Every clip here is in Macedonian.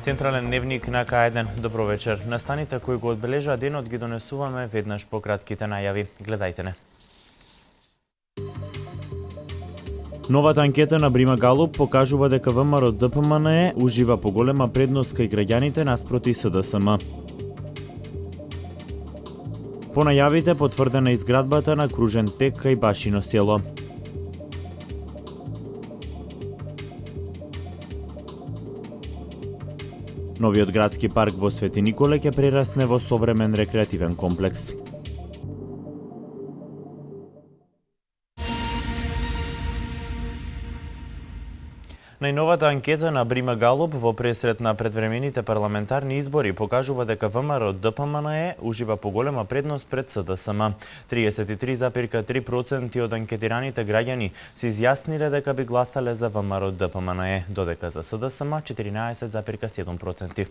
Централен дневник на К1. Добро вечер. Настаните кои го одбележаа денот ги донесуваме веднаш по кратките најави. Гледајте не. Новата анкета на Брима Галуп покажува дека ВМРО ДПМНЕ ужива поголема предност кај граѓаните наспроти СДСМ. По најавите потврдена изградбата на кружен тек кај Башино село. Новиот градски парк во Свети Николе ќе прерасне во современ рекреативен комплекс. Најновата анкета на Брима Галуп во пресрет на предвремените парламентарни избори покажува дека ВМРО ДПМНЕ ужива поголема предност пред СДСМ. 33,3% од анкетираните граѓани се изјасниле дека би гласале за ВМРО ДПМНЕ, додека за СДСМ 14,7%.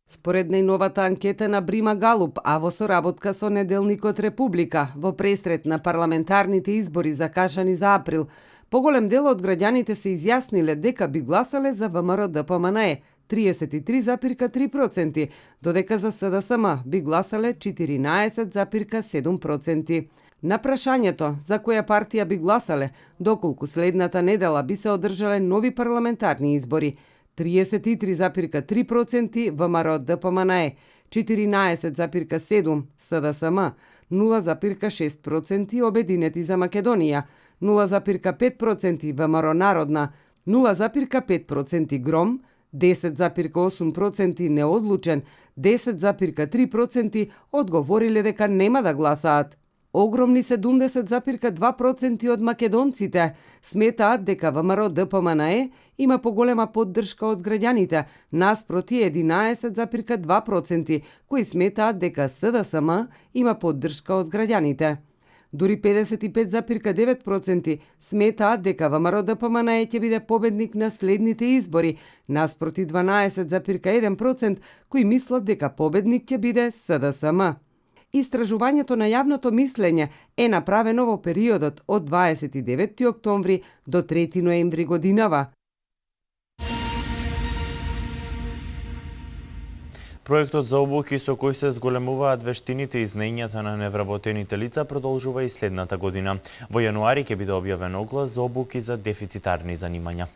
Според најновата анкета на Брима Галуп, а во соработка со неделникот Република, во пресрет на парламентарните избори закажани за април, поголем дел од граѓаните се изјасниле дека би гласале за ВМРО ДПМНЕ 33,3%, додека за СДСМ би гласале 14,7%. На прашањето за која партија би гласале, доколку следната недела би се одржале нови парламентарни избори, 33,3% ВМРО ДПМНЕ, 14,7% СДСМ, 0,6% Обединети за Македонија, 0,5% ВМРО Народна, 0,5% Гром, 10,8% неодлучен, 10,3% одговориле дека нема да гласаат. Огромни 70,2% од македонците сметаат дека ВМРО ДПМНЕ има поголема поддршка од граѓаните, наспроти 11,2% кои сметаат дека СДСМ има поддршка од граѓаните. Дури 55,9% сметаат дека ВМРО ДПМНЕ ќе биде победник на следните избори, наспроти 12,1% кои мислат дека победник ќе биде СДСМ. Истражувањето на јавното мислење е направено во периодот од 29 октомври до 3 ноември годинава. Проектот за обуки со кој се зголемуваат вештините и знаењата на невработените лица продолжува и следната година. Во јануари ќе биде објавен оглас за обуки за дефицитарни занимања.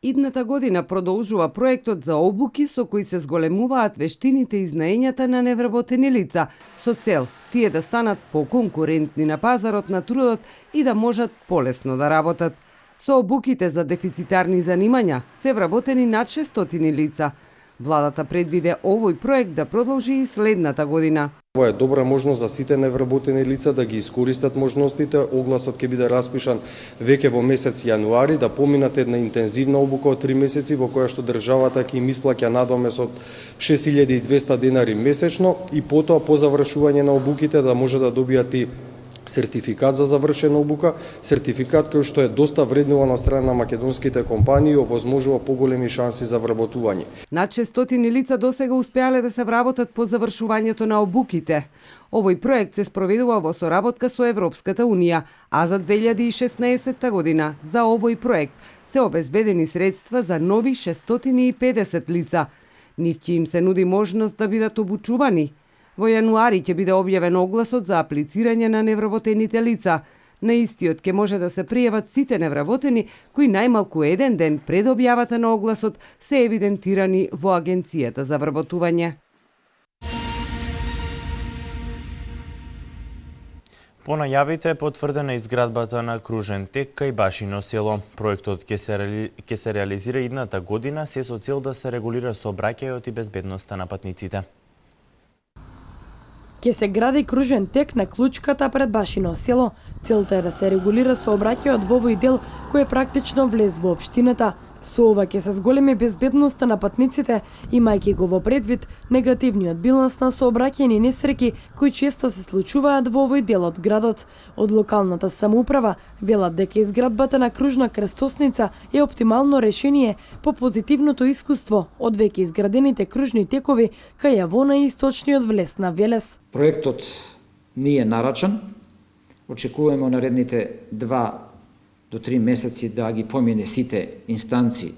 Идната година продолжува проектот за обуки со кои се зголемуваат вештините и знаењата на невработени лица, со цел тие да станат поконкурентни на пазарот на трудот и да можат полесно да работат. Со обуките за дефицитарни занимања се вработени над 600 лица. Владата предвиде овој проект да продолжи и следната година. Ова е добра можност за сите невработени лица да ги искористат можностите. Огласот ќе биде распишан веќе во месец јануари, да поминат една интензивна обука од 3 месеци во која што државата ќе им исплаќа надомес од 6200 денари месечно и потоа по завршување на обуките да може да добијат и сертификат за завршена обука, сертификат кој што е доста вреднуван од страна на македонските компании и овозможува поголеми шанси за вработување. Над 600 лица досега успеале да се вработат по завршувањето на обуките. Овој проект се спроведува во соработка со Европската Унија, а за 2016 година за овој проект се обезбедени средства за нови 650 лица. Нив ќе им се нуди можност да бидат обучувани. Во јануари ќе биде објавен огласот за аплицирање на невработените лица. На истиот ќе може да се пријават сите невработени кои најмалку еден ден пред објавата на огласот се евидентирани во Агенцијата за вработување. По најавите е потврдена изградбата на кружен тек кај Башино село. Проектот ќе се реализира идната година се со цел да се регулира сообраќајот и безбедноста на патниците. Ќе се гради кружен тек на клучката пред Башино село. Целта е да се регулира сообраќајот во овој дел кој е практично влез во општината. Со ова ќе се зголеми безбедноста на патниците, имајќи го во предвид негативниот биланс на сообраќајни несреќи кои често се случуваат во овој дел од градот. Од локалната самоуправа велат дека изградбата на кружна крстосница е оптимално решение по позитивното искуство од веќе изградените кружни текови кај Јавона и источниот влез на Велес. Проектот не е нарачан. Очекуваме наредните 2 до 3 месеци да ги помине сите инстанции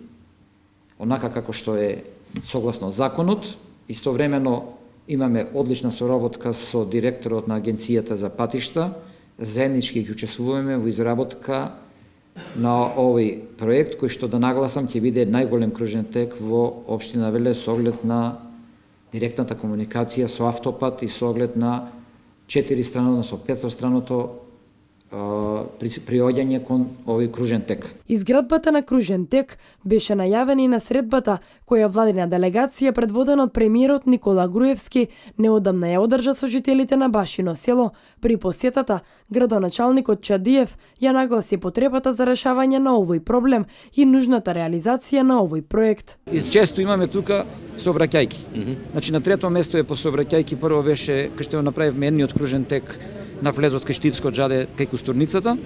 онака како што е согласно законот. Истовремено имаме одлична соработка со директорот на Агенцијата за патишта. Заеднички ќе учествуваме во изработка на овој проект, кој што да нагласам ќе биде најголем кружен тек во општина Велес со оглед на директната комуникација со автопат и со оглед на 4-страно, со 5-страното приоѓање кон овој кружен тек. Изградбата на кружен тек беше најавена и на средбата која владина делегација предводена од премиерот Никола Груевски неодамна ја одржа со жителите на Башино село. При посетата, градоначалникот Чадиев ја нагласи потребата за решавање на овој проблем и нужната реализација на овој проект. И често имаме тука сообраќајки. Значи на трето место е по сообраќајки, прво беше кај што направивме едниот кружен тек на влезот кај Штитско џаде кај Кустурницата.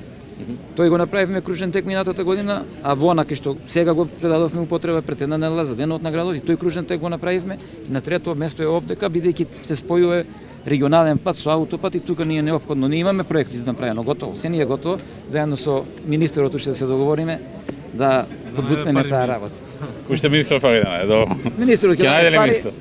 Тој го направивме кружен тек минатата година, а вона кај што сега го предадовме употреба пред една недела за денот на градот и тој кружен тек го направивме. И на трето место е овдека, бидејќи се спојува регионален пат со аутопат и тука ни е неопходно. Ние имаме проекти за направено, готово. Се ни е готово. Заедно со министерот уште да се договориме да подбутнеме таа работа. Уште министер пари да добро. Министерот ќе најде пари. министер.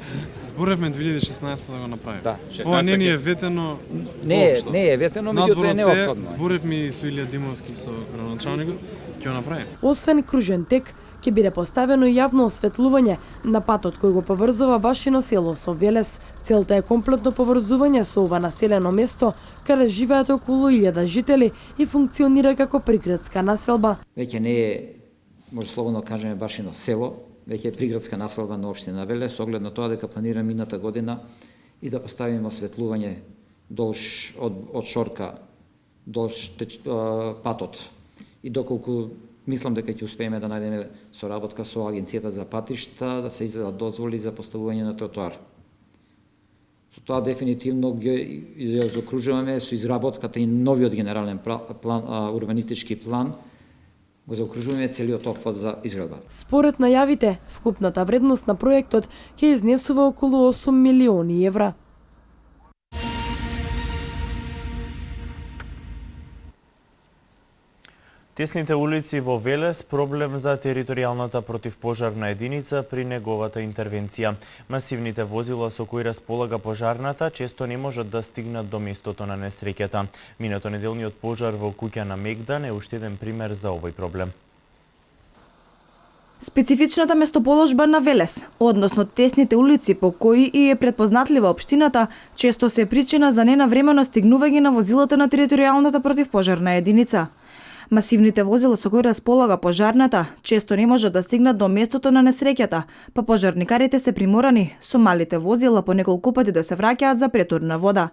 Зборевме 2016 да го направиме. Да, Ова не ни е ветено. Не е ветено, меѓутоа е неопходно. Зборевме и со Илија Димовски со градоначалникот, ќе го направиме. Освен кружен тек, ќе биде поставено и јавно осветлување на патот кој го поврзува Башино село со Велес. Целта е комплетно поврзување со ова населено место, каде живеат околу 1000 жители и функционира како приградска населба. Веќе не е, може слободно кажеме, Башино село, веќе е приградска населба на општина Велес, со оглед на тоа дека планираме мината година и да поставиме осветлување долж од шорка долж патот. И доколку мислам дека ќе успееме да најдеме соработка со Агенцијата за патишта да се изведат дозволи за поставување на тротоар. Со тоа дефинитивно ги заокружуваме со изработката и новиот генерален план, урбанистички план, го заокружуваме целиот опфат за изградба. Според најавите, вкупната вредност на проектот ќе изнесува околу 8 милиони евра. Тесните улици во Велес проблем за територијалната противпожарна единица при неговата интервенција. Масивните возила со кои располага пожарната често не можат да стигнат до местото на несреќата. Минато неделниот пожар во куќа на Мегдан е уште еден пример за овој проблем. Специфичната местоположба на Велес, односно тесните улици по кои и е предпознатлива општината, често се причина за ненавремено стигнување на возилата на територијалната противпожарна единица. Масивните возила со кои располага пожарната често не можат да стигнат до местото на несреќата, па пожарникарите се приморани со малите возила по неколку пати да се враќаат за претурна вода.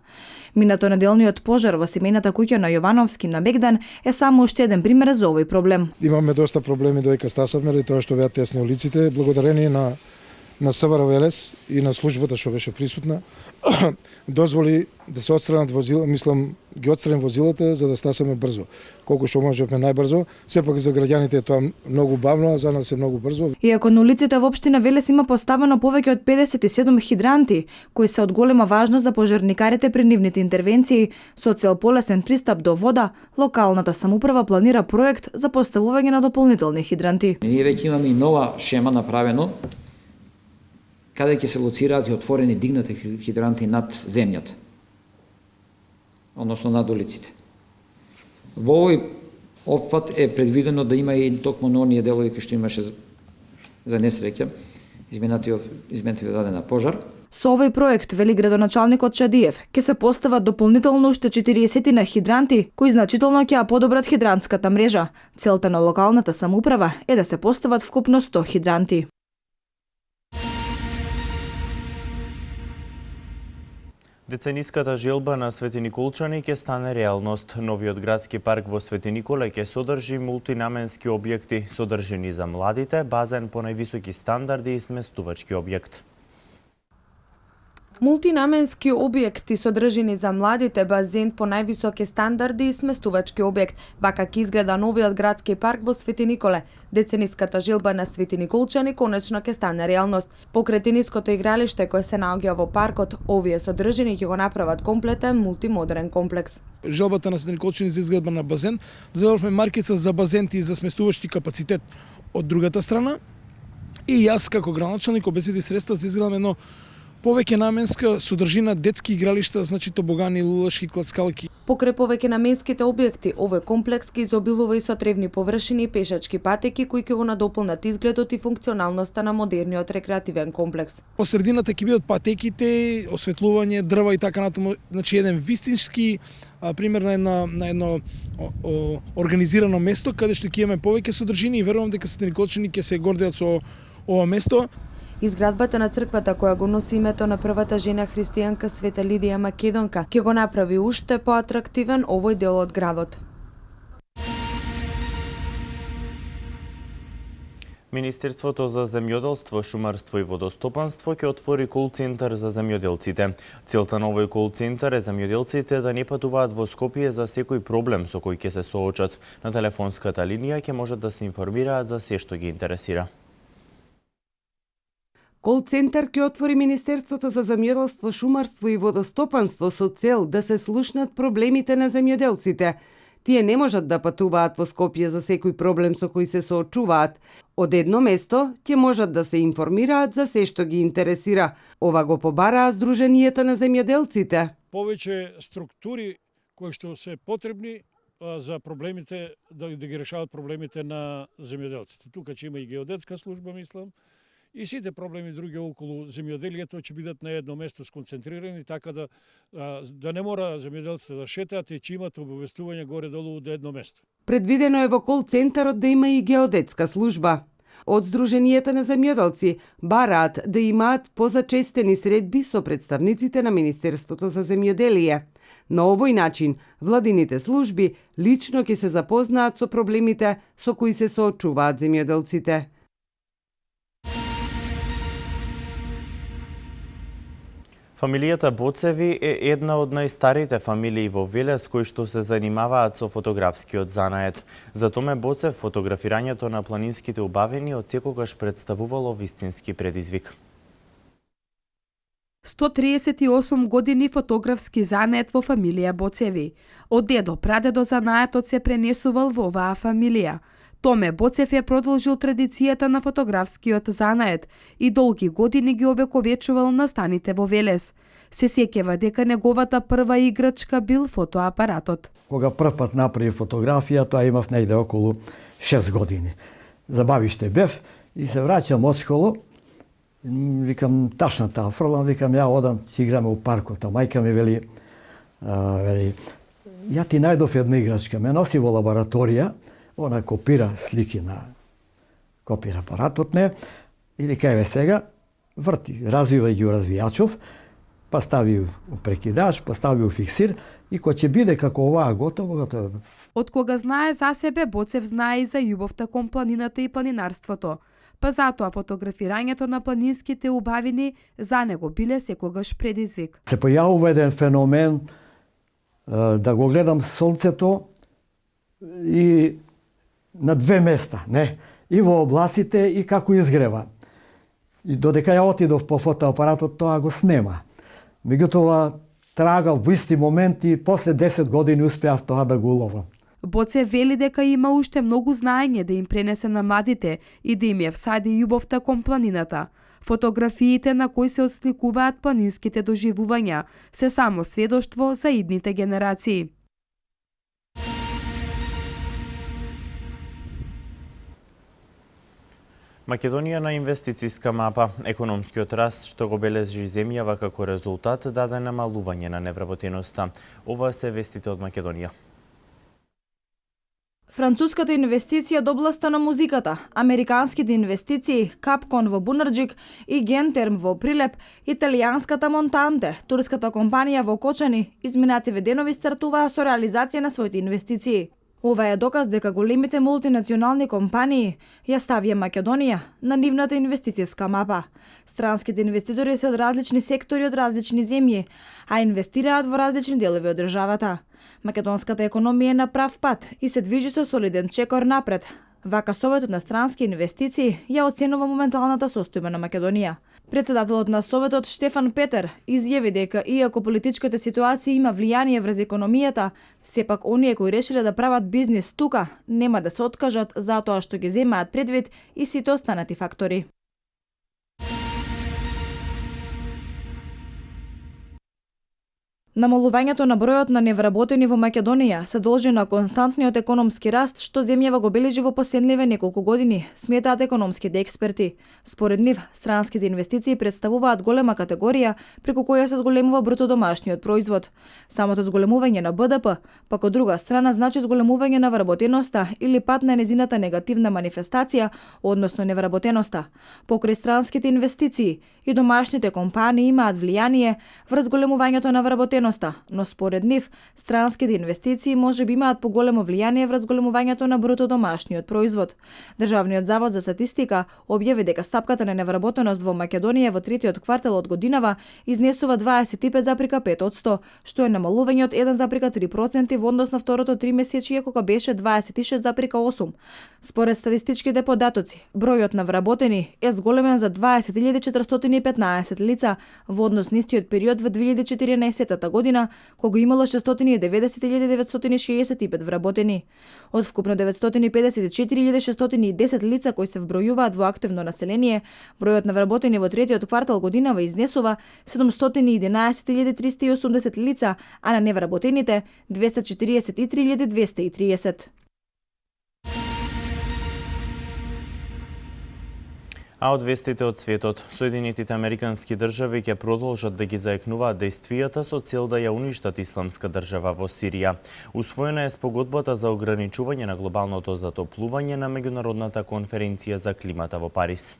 Минато неделниот пожар во семејната куќа на Јовановски на Мегдан е само уште еден пример за овој проблем. Имаме доста проблеми додека стасавме, и тоа што беа тесни улиците, благодарение на СВР Велес и на службата што беше присутна, дозволи да се отстранат возила, мислам, ги отстрани возилата за да стасаме брзо. Колку што можеме најбрзо, сепак за граѓаните е тоа многу бавно, а за нас е многу брзо. Иако на улиците во општина Велес има поставено повеќе од 57 хидранти, кои се од голема важност за пожарникарите при нивните интервенции, со цел полесен пристап до вода, локалната самоуправа планира проект за поставување на дополнителни хидранти. Ние веќе имаме и нова шема направено, каде ќе се лоцираат и отворени дигнати хидранти над земјата, односно над улиците. Во овој опфат е предвидено да има и токму на оние делови кои што имаше за несреќа, изменети дадена пожар. Со овој проект, вели градоначалникот Чадиев, ќе се постават дополнително уште 40 на хидранти, кои значително ќе ја подобрат хидрантската мрежа. Целта на локалната самоуправа е да се постават вкупно 100 хидранти. Децениската желба на Свети Николчани ќе стане реалност. Новиот градски парк во Свети Николе ќе содржи мултинаменски објекти, содржени за младите, базен по највисоки стандарди и сместувачки објект. Мултинаменски објекти содржени за младите, базен по највисоки стандарди и сместувачки објект. Вака ќе изгледа новиот градски парк во Свети Николе. Децениската желба на Свети Николчани конечно ќе стане реалност. Покрај тениското игралиште кое се наоѓа во паркот, овие содржини ќе го направат комплетен мултимодерен комплекс. Желбата на Свети Николчани за изградба на базен, додадовме маркица за базенти и за сместувачки капацитет од другата страна И јас како градоначалник обезбедив средства за изградам едно повеќе наменска содржина детски игралишта, значи тобогани, лулашки, клацкалки. Покрај повеќе наменските објекти, овој комплекс ќе изобилува и со тревни површини и пешачки патеки кои ќе го надополнат изгледот и функционалноста на модерниот рекреативен комплекс. По средината ќе бидат патеките, осветлување, дрва и така натаму, значи еден вистински пример на едно организирано место каде што ќе имаме повеќе содржини и верувам дека светениколчани ќе се гордеат со ова место. Изградбата на црквата која го носи името на првата жена христијанка Света Лидија Македонка ќе го направи уште поатрактивен овој дел од градот. Министерството за земјоделство, шумарство и водостопанство ќе отвори кол-центар за земјоделците. Целта на овој кол-центар е земјоделците да не патуваат во Скопје за секој проблем со кој ќе се соочат. На телефонската линија ќе можат да се информираат за се што ги интересира. Кол-центар ќе отвори Министерството за земјоделство, шумарство и водостопанство со цел да се слушнат проблемите на земјоделците. Тие не можат да патуваат во Скопје за секој проблем со кој се соочуваат. Од едно место ќе можат да се информираат за се што ги интересира. Ова го побараа Сдруженијата на земјоделците. Повеќе структури кои што се потребни за проблемите, да ги решават проблемите на земјоделците. Тука ќе има и геодетска служба, мислам, и сите проблеми други околу земјоделието ќе бидат на едно место сконцентрирани, така да не мора земјоделците да шетаат и ќе имат обавестување горе-долу од едно место. Предвидено е во кол-центарот да има и геодетска служба. Од Сдруженијата на земјоделци бараат да имаат позачестени средби со представниците на Министерството за земјоделие. На овој начин, владините служби лично ќе се запознаат со проблемите со кои се соочуваат земјоделците. Фамилијата Боцеви е една од најстарите фамилии во Велес кои што се занимаваат со фотографскиот занает. За Томе Боцев фотографирањето на планинските убавини од секогаш представувало вистински предизвик. 138 години фотографски занает во фамилија Боцеви. Од дедо прадедо занаетот се пренесувал во оваа фамилија. Томе Боцев е продолжил традицијата на фотографскиот занает и долги години ги овековечувал настаните во Велес. Се сеќава дека неговата прва играчка бил фотоапаратот. Кога прв пат направи фотографија, тоа имав негде околу 6 години. Забавиште бев и се враќам од школа. Викам, ташната фрлам, викам, ја одам, си играме у паркот. А мајка ми вели, ја ти најдов една играчка. Ме носи во лабораторија, она копира слики на копир апаратот не и вика еве сега врти, развива ги у развијачов, па стави у прекидач, па стави у фиксир и кој ќе биде како оваа готово. Од кога знае за себе, Боцев знае и за љубовта кон планината и планинарството. Па затоа фотографирањето на планинските убавини за него биле секогаш предизвик. Се појавува еден феномен да го гледам сонцето и на две места, не, и во облаците и како изгрева. И додека ја отидов по фотоапаратот, тоа го снема. Меѓутоа, трагав во исти момент и после 10 години успеав тоа да го уловам. Боцев вели дека има уште многу знаење да им пренесе на младите и да им ја всади љубовта кон планината. Фотографиите на кои се отсликуваат планинските доживувања се само сведоштво за идните генерации. Македонија на инвестициска мапа. Економскиот раст што го бележи земјава како резултат даде намалување на невработеноста. Ова се вестите од Македонија. Француската инвестиција од областа на музиката, американските инвестиции, Капкон во Бунарџик и Гентерм во Прилеп, италијанската Монтанте, турската компанија во Кочани, изминативе денови стартуваа со реализација на своите инвестиции. Ова е доказ дека големите мултинационални компании ја ставија Македонија на нивната инвестицијска мапа. Странските инвеститори се од различни сектори од различни земји, а инвестираат во различни делови од државата. Македонската економија е на прав пат и се движи со солиден чекор напред. Вака Советот на странски инвестиции ја оценува моменталната состојба на Македонија. Председателот на Советот Штефан Петер изјави дека иако политичката ситуација има влијание врз економијата, сепак оние кои решиле да прават бизнис тука нема да се откажат затоа што ги земаат предвид и сите останати фактори. Намалувањето на бројот на невработени во Македонија се должи на константниот економски раст што земјава го бележи во последниве неколку години, сметаат економските експерти. Според нив, странските инвестиции представуваат голема категорија преку која се зголемува бруто домашниот производ. Самото зголемување на БДП, пак од друга страна, значи зголемување на вработеноста или пат на незината негативна манифестација, односно невработеноста. Покрај странските инвестиции и домашните компании имаат влијание врз зголемувањето на вработеноста, но според нив, странските инвестиции можеби имаат поголемо влијание врз зголемувањето на бруто домашниот производ. Државниот завод за статистика објави дека стапката на невработеност во Македонија во третиот квартал од годинава изнесува 25,5%, што е намалување од 1,3% во однос на второто тримесечие кога беше 26,8%. Според статистичките податоци, бројот на вработени е зголемен за 20.415 лица во однос на истиот период во 2014 година, кога имало 690.965 вработени. Од вкупно 954.610 лица кои се вбројуваат во активно население, бројот на вработени во третиот квартал годинава изнесува 711.380 лица, а на невработените 243.230. А од вестите од светот, Соединетите Американски држави ќе продолжат да ги заекнуваат дејствијата со цел да ја уништат исламска држава во Сирија. Усвоена е спогодбата за ограничување на глобалното затоплување на меѓународната конференција за климата во Париз.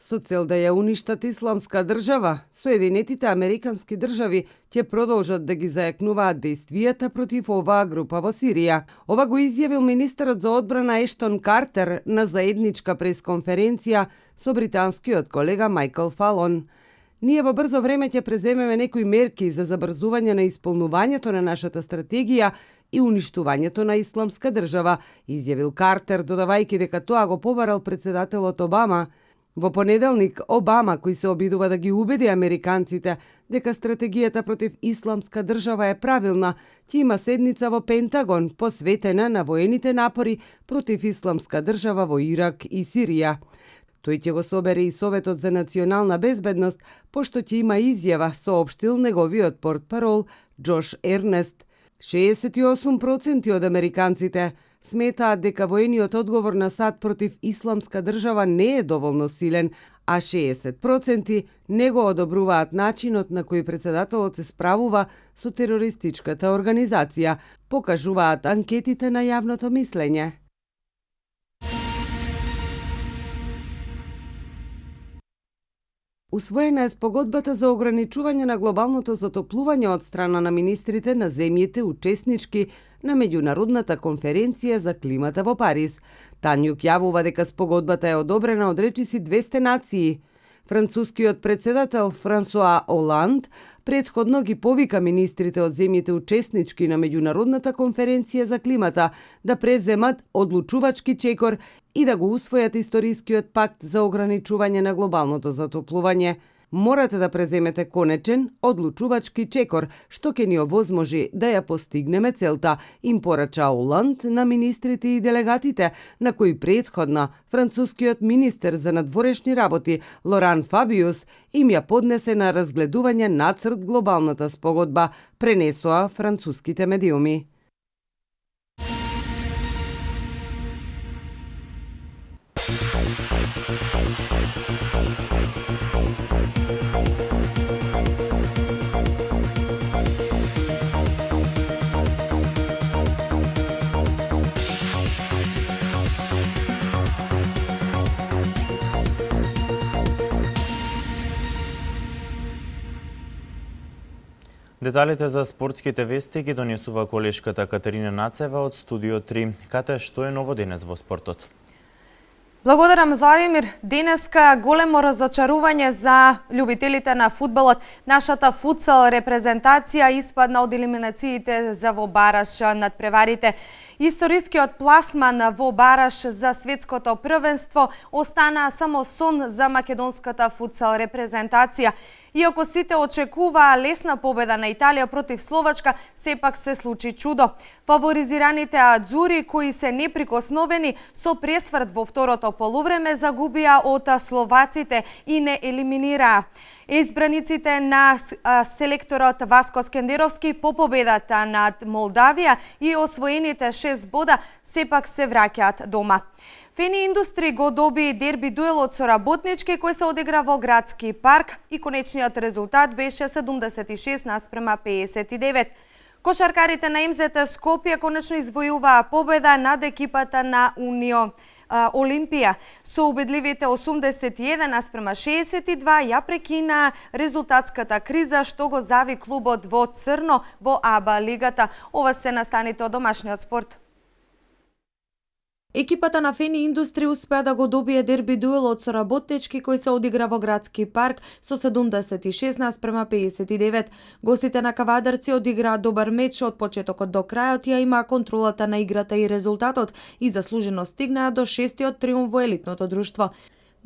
Со цел да ја уништат исламска држава, Соединетите Американски држави ќе продолжат да ги заекнуваат дејствијата против оваа група во Сирија. Ова го изјавил министерот за одбрана Ештон Картер на заедничка пресконференција со британскиот колега Майкл Фалон. Ние во брзо време ќе преземеме некои мерки за забрзување на исполнувањето на нашата стратегија и уништувањето на исламска држава, изјавил Картер, додавајќи дека тоа го побарал председателот Обама. Во понеделник, Обама, кој се обидува да ги убеди американците дека стратегијата против исламска држава е правилна, ќе има седница во Пентагон посветена на воените напори против исламска држава во Ирак и Сирија. Тој ќе го собере и Советот за национална безбедност, пошто ќе има изјава, соопштил неговиот портпарол Џош Ернест. 68% од американците сметаат дека воениот одговор на САД против исламска држава не е доволно силен, а 60% не го одобруваат начинот на кој председателот се справува со терористичката организација, покажуваат анкетите на јавното мислење. Усвоена е спогодбата за ограничување на глобалното затоплување од страна на министрите на земјите учеснички на меѓународната конференција за климата во Париз. Танјук јавува дека спогодбата е одобрена од речиси 200 нации. Францускиот председател Франсуа Оланд претходно ги повика министрите од земјите учеснички на меѓународната конференција за климата да преземат одлучувачки чекор и да го усвојат историскиот пакт за ограничување на глобалното затоплување. Морате да преземете конечен, одлучувачки чекор, што ќе ни овозможи да ја постигнеме целта, им порача Оланд на министрите и делегатите, на кои претходно францускиот министер за надворешни работи Лоран Фабиус им ја поднесе на разгледување нацрт глобалната спогодба, пренесоа француските медиуми. Деталите за спортските вести ги донесува колешката Катерина Нацева од Студио 3. Кате, што е ново денес во спортот? Благодарам, Владимир. Денеска големо разочарување за љубителите на фудбалот. Нашата футсал репрезентација испадна од елиминациите за во бараш над преварите. Историскиот пласман во бараш за светското првенство остана само сон за македонската футсал репрезентација. Иако сите очекуваа лесна победа на Италија против Словачка, сепак се случи чудо. Фаворизираните Адзури, кои се неприкосновени со пресврт во второто полувреме, загубија од словаците и не елиминираа. Избраниците на селекторот Васко Скендеровски по победата над Молдавија и освоените 6 бода сепак се враќаат дома. Фени Индустри го доби дерби дуелот со Работнички кој се одигра во Градски парк и конечниот резултат беше 76:59. Кошаркарите на МЗТ Скопје конечно извојуваа победа над екипата на Унио Олимпија. Со убедливите 81:62 ја прекина резултатската криза што го зави клубот во црно во АБА лигата. Ова се настаните од домашниот спорт. Екипата на Фени Индустри успеа да го добие дерби дуелот со Работнички кој се одигра во Градски парк со 76:59. Гостите на Кавадарци одиграа добар меч од почетокот до крајот, ја имаа контролата на играта и резултатот и заслужено стигнаа до 6-тиот триумф во елитното друштво.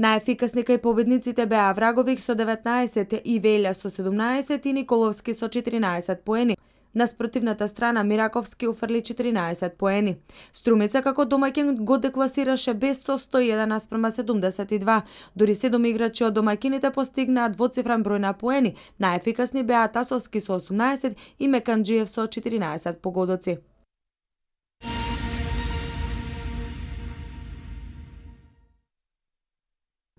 Најефикасни кај победниците беа Враговик со 19 и Велја со 17 и Николовски со 14 поени. На спротивната страна Мираковски уфрли 14 поени. Струмица како домаќин го декласираше без со 101:72. Дури 7 играчи од домаќините постигнаа двоцифрен број на поени. Најефикасни беа Тасовски со 18 и Меканџиев со 14 погодоци.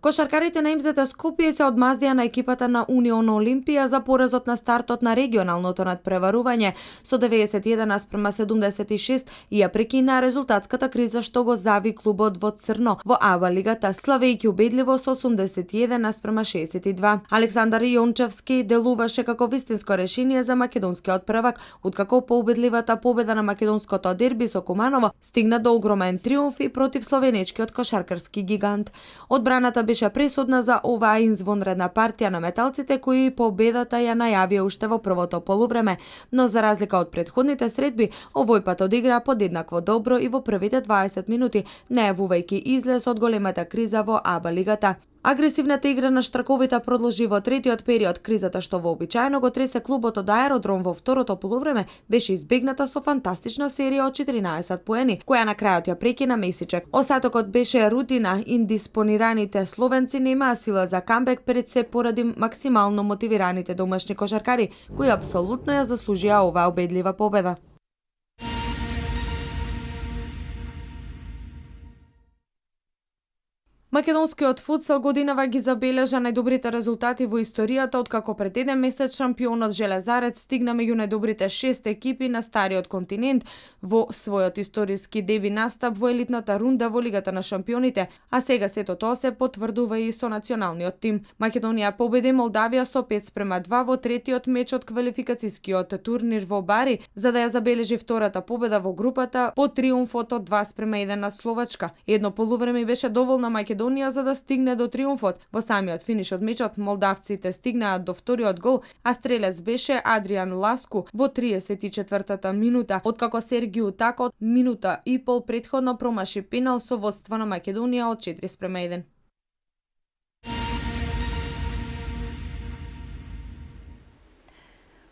Кошаркарите на МЗТ Скопје се одмаздија на екипата на Унион Олимпија за поразот на стартот на регионалното надпреварување со 91:76 и ја прекина резултатската криза што го зави клубот во црно во АБА лигата, славејќи убедливо со 81:62. Александар Јончевски делуваше како вистинско решение за македонскиот првак, откако поубедливата победа на македонското дерби со Куманово стигна до огромен триумф и против словенечкиот кошаркарски гигант. Одбраната беше пресудна за оваа извонредна партија на металците кои победата ја најавија уште во првото полувреме, но за разлика од претходните средби, овој пат одиграа подеднакво добро и во првите 20 минути, најавувајќи излез од големата криза во АБА лигата. Агресивната игра на штраковите продолжи во третиот период. Кризата што вообичаено го тресе клубот од Аеродром во второто полувреме беше избегната со фантастична серија од 14 поени, која на крајот ја прекина Месичек. Остатокот беше рутина, индиспонираните словенци немаа сила за камбек пред се поради максимално мотивираните домашни кошаркари, кои апсолутно ја заслужија оваа убедлива победа. Македонскиот футсал годинава ги забележа најдобрите резултати во историјата откако пред еден месец шампионот Железарец стигна меѓу најдобрите 6 екипи на стариот континент во својот историски деби настап во елитната рунда во Лигата на шампионите, а сега сето тоа се потврдува и со националниот тим. Македонија победи Молдавија со 5:2 во третиот меч од квалификацискиот турнир во Бари, за да ја забележи втората победа во групата по триумфот од 2:1 над Словачка. Едно полувреме беше доволно Македонија за да стигне до триумфот. Во самиот финиш од мечот молдавците стигнаа до вториот гол, а стрелец беше Адриан Ласку во 34-та минута, откако Сергију Тако минута и пол претходно промаши пенал со водство на Македонија од 4:1.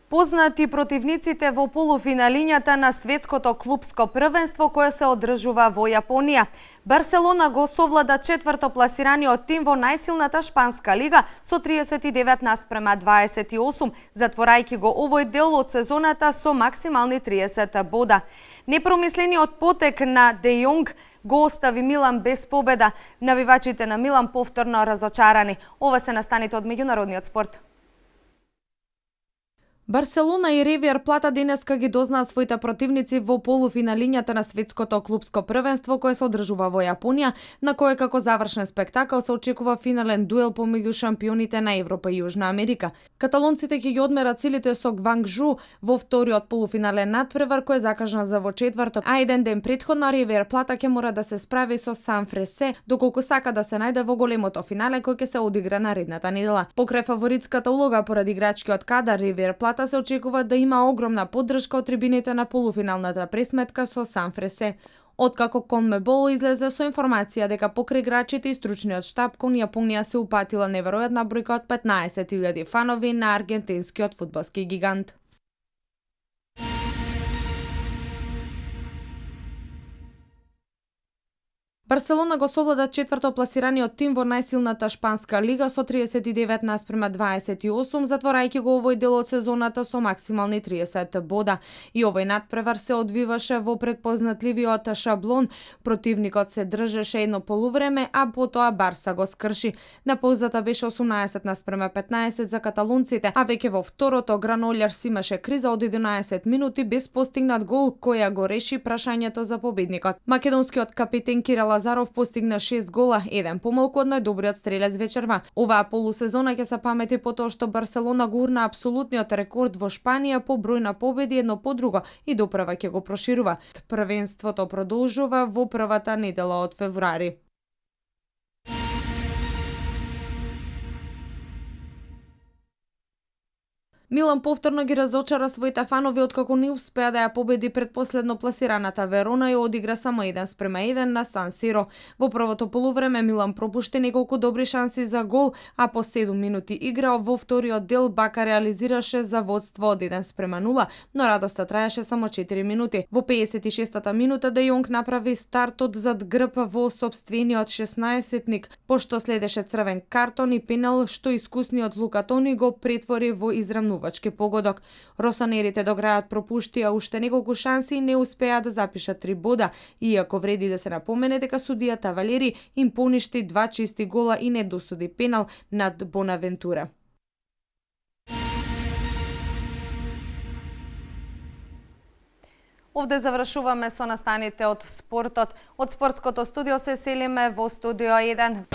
Познати противниците во полуфиналињата на светското клупско првенство кое се одржува во Јапонија. Барселона го совлада четврто пласираниот тим во најсилната шпанска лига со 39:28, затворајќи го овој дел од сезоната со максимални 30 бода. Непромислениот потек на Де Јонг го остави Милан без победа. Навивачите на Милан повторно разочарани. Ова се настаните од меѓународниот спорт. Барселона и Ривер Плата денеска ги дознаа своите противници во полуфиналињата на светското клупско првенство кое се одржува во Јапонија, на кое како завршен спектакл се очекува финален дуел помеѓу шампионите на Европа и Јужна Америка. Каталонците ќе ги одмерат силите со Гвангжу во вториот полуфинален надпревар кој е закажан за во четврток, а еден ден претходно Ривер Плата ќе мора да се справи со Сан Фресе доколку сака да се најде во големото финале кој ќе се одигра наредната недела. Покрај фаворитската улога поради играчкиот кадар Ривер Плата двата се очекува да има огромна поддршка од трибините на полуфиналната пресметка со Санфресе. Откако Конмебол излезе со информација дека покрај играчите и стручниот штаб кон Јапонија се упатила неверојатна бројка од 15.000 фанови на аргентинскиот фудбалски гигант. Барселона го совлада четврто пласираниот тим во најсилната шпанска лига со 39:28, затворајќи го овој дел од сезоната со максимални 30 бода. И овој надпревар се одвиваше во предпознатливиот шаблон. Противникот се држеше едно полувреме, а потоа Барса го скрши. На паузата беше 18:15 за каталунците, а веќе во второто Гранолјарс имаше криза од 11 минути без постигнат гол, која го реши прашањето за победникот. Македонскиот капитен Кирил Лазаров постигна 6 гола, еден помалку од најдобриот стрелец вечерва. Оваа полусезона ќе се памети по тоа што Барселона го урна апсолутниот рекорд во Шпанија по број на победи едно по друго и доправа ќе го проширува. Првенството продолжува во првата недела од февруари. Милан повторно ги разочара своите фанови откако не успеа да ја победи предпоследно пласираната Верона и одигра само 1:1 на Сан Сиро. Во првото полувреме Милан пропушти неколку добри шанси за гол, а по 7 минути игра во вториот дел Бака реализираше за водство од 1:0, но радоста траеше само 4 минути. Во 56-та минута Де Јонг направи стартот зад грб во сопствениот 16-ник, пошто следеше црвен картон и пенал што искусниот Лука Тони го претвори во израмнувач погодок. Росонерите до крајот пропуштија уште неколку шанси и не успеа да запишат 3 бода, иако вреди да се напомене дека судијата Валери им поништи 2 чисти гола и не досуди пенал над Бонавентура. Овде завршуваме со настаните од спортот. Од спортското студио се селиме во студио 1.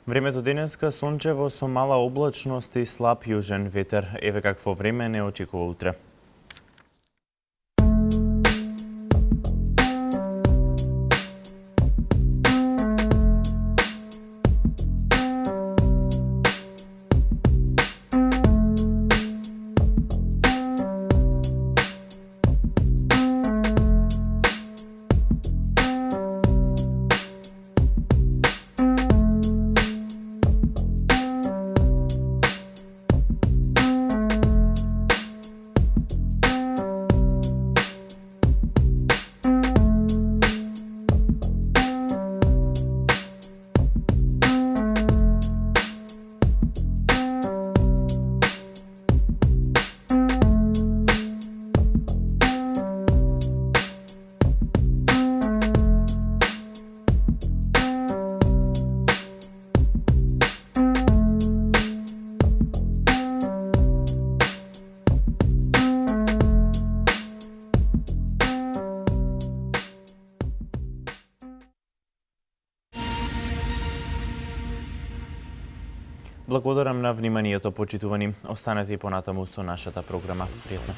Времето денеска сончево со мала облачност и слаб јужен ветер. Еве какво време не очекува утре. Благодарам на вниманието, почитувани. Останете и понатаму со нашата програма. Пријатно.